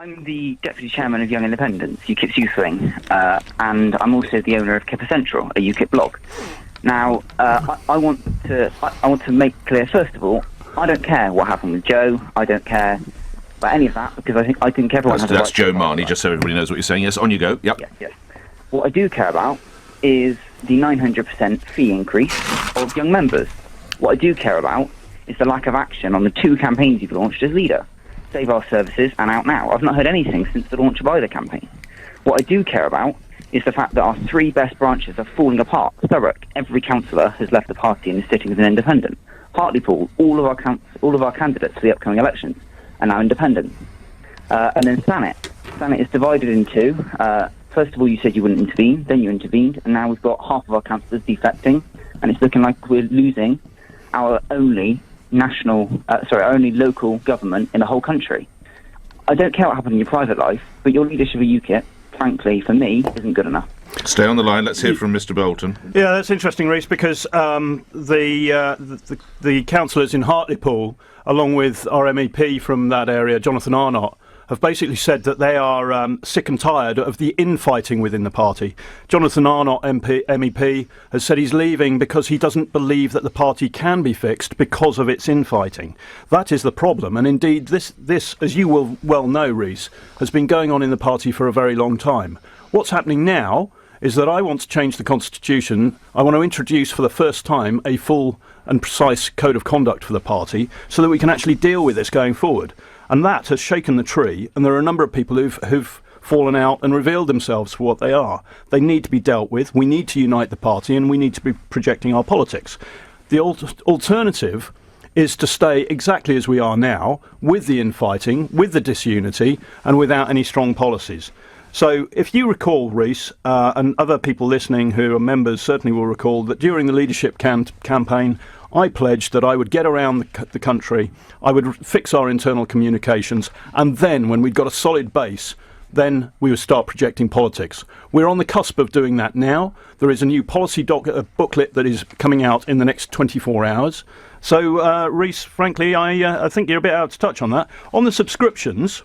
I'm the Deputy Chairman of Young Independents, UKIP's youth wing, and I'm also the owner of Kipper Central, a UKIP blog. Now, I want to make clear, first of all, I don't care what happened with Joe. I don't care about any of that, because I think everyone has a right. That's Joe Marnie, just so everybody knows what you're saying. Yes, on you go. Yep. Yes. What I do care about is the 900% fee increase of young members. What I do care about is the lack of action on the 2 campaigns you've launched as leader. Save Our Services and Out Now. I've not heard anything since the launch of either campaign. What I do care about is the fact that our 3 best branches are falling apart. Thurrock, every councillor has left the party and is sitting as an independent. Hartlepool, all of our candidates for the upcoming elections are now independent. And then SteemIt. SteemIt is divided into, first of all, you said you wouldn't intervene, then you intervened, and now we've got half of our councillors defecting, and it's looking like we're losing our only only local government in the whole country. I don't care what happened in your private life, but your leadership of UKIP, frankly, for me, isn't good enough. Stay on the line. Let's hear from Mr. Bolton. Yeah, that's interesting, Rhys, because the councillors in Hartlepool, along with our MEP from that area, Jonathan Arnott, have basically said that they are sick and tired of the infighting within the party. Jonathan Arnott, MEP, has said he's leaving because he doesn't believe that the party can be fixed because of its infighting. That is the problem, and indeed this, as you will well know, Rhys, has been going on in the party for a very long time. What's happening now is that I want to change the constitution. I want to introduce for the first time a full and precise code of conduct for the party so that we can actually deal with this going forward. And that has shaken the tree, and there are a number of people who've fallen out and revealed themselves for what they are. They need to be dealt with. We need to unite the party, and we need to be projecting our politics. The alternative is to stay exactly as we are now, with the infighting, with the disunity, and without any strong policies. So if you recall, Rhys, and other people listening who are members certainly will recall, that during the leadership campaign, I pledged that I would get around the country, I would fix our internal communications, and then, when we'd got a solid base, then we would start projecting politics. We're on the cusp of doing that now. There is a new policy booklet that is coming out in the next 24 hours. So, Rhys, frankly, I think you're a bit out of touch on that. On the subscriptions...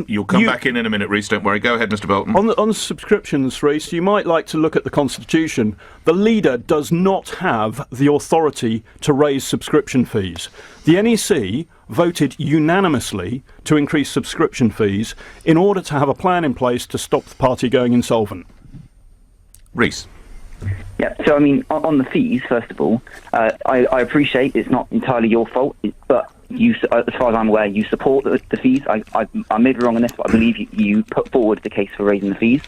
You'll come back in a minute, Rhys, don't worry. Go ahead, Mr. Bolton. On the subscriptions, Rhys, you might like to look at the Constitution. The leader does not have the authority to raise subscription fees. The NEC voted unanimously to increase subscription fees in order to have a plan in place to stop the party going insolvent. Rhys. Yeah, so I mean, on the fees, first of all, I appreciate it's not entirely your fault, but you, as far as I'm aware, you support the fees. I may be wrong on this, but I believe you put forward the case for raising the fees.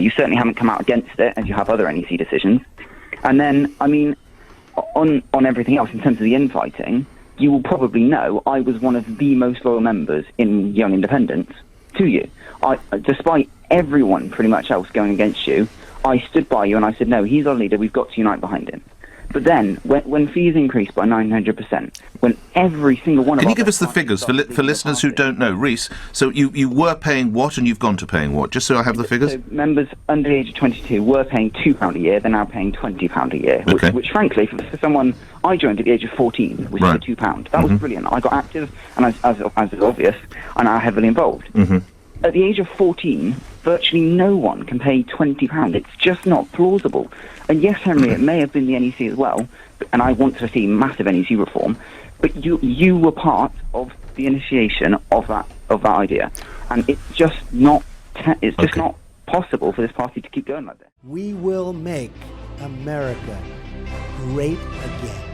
You certainly haven't come out against it, as you have other NEC decisions. And then, I mean, on everything else, in terms of the infighting, you will probably know I was one of the most loyal members in Young Independents to you. Despite everyone pretty much else going against you, I stood by you and I said, no, he's our leader, we've got to unite behind him. But then, when fees increased by 900%, when every single one of Can you give us the figures for listeners who don't know? Rhys, so you were paying what and you've gone to paying what? Just so I have the figures. So members under the age of 22 were paying £2 a year, they're now paying £20 a year, which frankly, for someone, I joined at the age of 14, which is £2. That was brilliant. I got active, and as is obvious, I'm now heavily involved. At the age of 14, virtually no one can pay £20. It's just not plausible. And yes, Henry, it may have been the NEC as well, and I want to see massive NEC reform, but you were part of the initiation of that idea. And it's just not not possible for this party to keep going like this. We will make America great again.